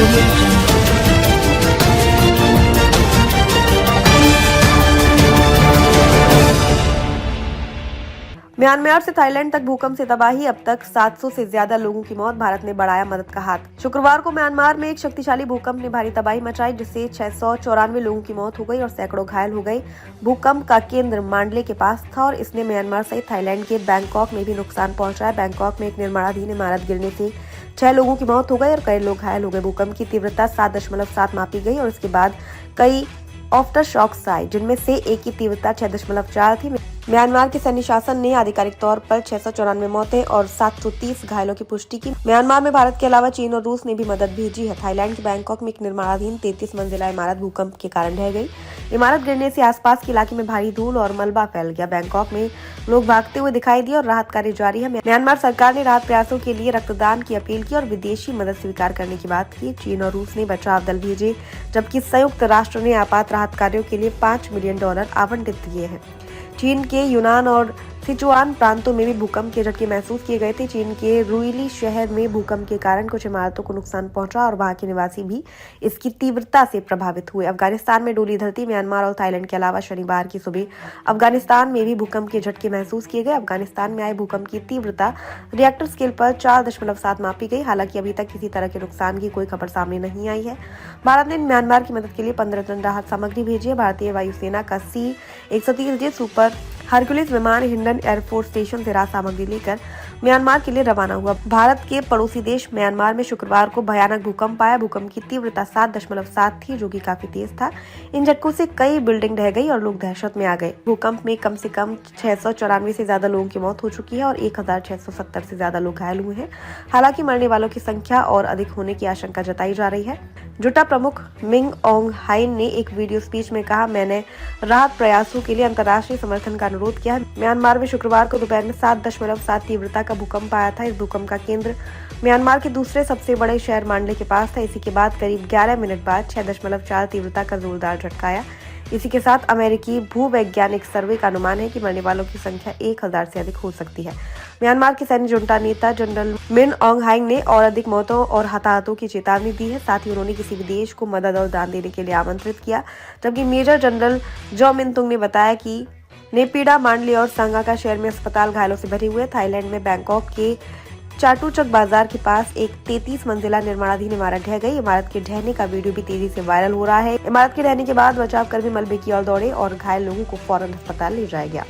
audio jungle. Myanmar से Thailand तक भूकंप से तबाही, अब तक 700 से ज्यादा लोगों की मौत, भारत ने बढ़ाया मदद का हाथ। शुक्रवार को म्यांमार में एक शक्तिशाली भूकंप ने भारी तबाही मचाई, जिससे 694 लोगों की मौत हो गई और सैकड़ों घायल हो गए। भूकंप का केंद्र मांडले के पास था और इसने म्यांमार सहित थाईलैंड के बैंकॉक में भी नुकसान पहुंचाया। बैंकॉक में एक निर्माणाधीन इमारत गिरने से 6 लोगों की मौत हो गई और कई लोग घायल हो गए। भूकंप की तीव्रता 7.7 मापी गई और इसके बाद कई आफ्टर शॉक्स आए, जिनमें से एक की तीव्रता 6.4 थी। म्यांमार के सैन्य शासन ने आधिकारिक तौर पर 694 मौतें और 730 घायलों की पुष्टि की। म्यांमार में भारत के अलावा चीन और रूस ने भी मदद भेजी है। थाईलैंड के बैंकॉक में एक निर्माणाधीन 33 मंजिला इमारत भूकंप के कारण ढह गई। इमारत गिरने से आसपास के इलाके में भारी धूल और मलबा फैल गया। बैंकॉक में लोग भागते हुए दिखाई दिए और राहत कार्य जारी है। म्यांमार सरकार ने राहत प्रयासों के लिए रक्तदान की अपील की और विदेशी मदद स्वीकार करने की बात की। चीन और रूस ने बचाव दल भेजे, जबकि संयुक्त राष्ट्र ने आपात राहत कार्यों के लिए $5 मिलियन आवंटित किए हैं। चीन के यूनान और सिचुआन प्रांतों में भी भूकंप के झटके महसूस किए गए थे। चीन के रुइली शहर में भूकंप के कारण कुछ इमारतों को नुकसान पहुंचा और वहां के निवासी भी इसकी तीव्रता से प्रभावित हुए। अफगानिस्तान में डोली धरती। म्यांमार और थाईलैंड के अलावा शनिवार की सुबह अफगानिस्तान में भी भूकंप के झटके महसूस किए गए। अफगानिस्तान में आए भूकंप की तीव्रता रिएक्टर स्केल पर 4.7 मापी गई। हालांकि अभी तक किसी तरह के नुकसान की कोई खबर सामने नहीं आई है। भारत ने म्यांमार की मदद के लिए 15 टन राहत सामग्री भेजी है। भारतीय वायुसेना का C-130J सुपर हरक्यूलिस विमान हिंडन एयरफोर्स स्टेशन से राहत सामग्री लेकर म्यांमार के लिए रवाना हुआ। भारत के पड़ोसी देश म्यांमार में शुक्रवार को भयानक भूकंप आया। भूकंप की तीव्रता 7.7 थी, जो कि काफी तेज था। इन झटकों से कई बिल्डिंग ढह गई और लोग दहशत में आ गए। भूकंप में कम से कम 694 से ज्यादा लोगों की मौत हो चुकी है और 1670 से ज्यादा लोग घायल हुए हैं। हालांकि मरने वालों की संख्या और अधिक होने की आशंका जताई जा रही है। जुटा प्रमुख मिंग ओंग हाइन ने एक वीडियो स्पीच में कहा, मैंने राहत प्रयासों के लिए अंतर्राष्ट्रीय समर्थन का अनुरोध किया। म्यांमार में शुक्रवार को दोपहर में 7.7 तीव्रता का भूकंप आया था। इस भूकंप का केंद्र म्यांमार के दूसरे सबसे बड़े शहर मांडले के पास था। इसी के बाद करीब 11 मिनट बाद 6.4 तीव्रता का जोरदार झटका आया। इसी के साथ अमेरिकी भूवैज्ञानिक सर्वे का अनुमान है कि मरने वालों की संख्या 1000 से अधिक हो सकती है। म्यांमार के सैन्य जुंटा नेता जनरल मिन ओंग हाइंग ने और अधिक मौतों और हताहतों की चेतावनी दी है। साथ ही उन्होंने किसी भी देश को मदद और दान देने के लिए आमंत्रित किया। जबकि मेजर जनरल जो मिनतुंग ने बताया कि नेपिडा, मांडले और सांगा शहर में अस्पताल घायलों से भरे हुए। थाईलैंड में बैंकॉक के चाटुचक बाजार के पास एक 33 मंजिला निर्माणाधीन इमारत ढह गई। इमारत के ढहने का वीडियो भी तेजी से वायरल हो रहा है। इमारत के ढहने के बाद बचाव कर्मी मलबे की ओर दौड़े और घायल लोगों को फौरन अस्पताल ले जाया गया।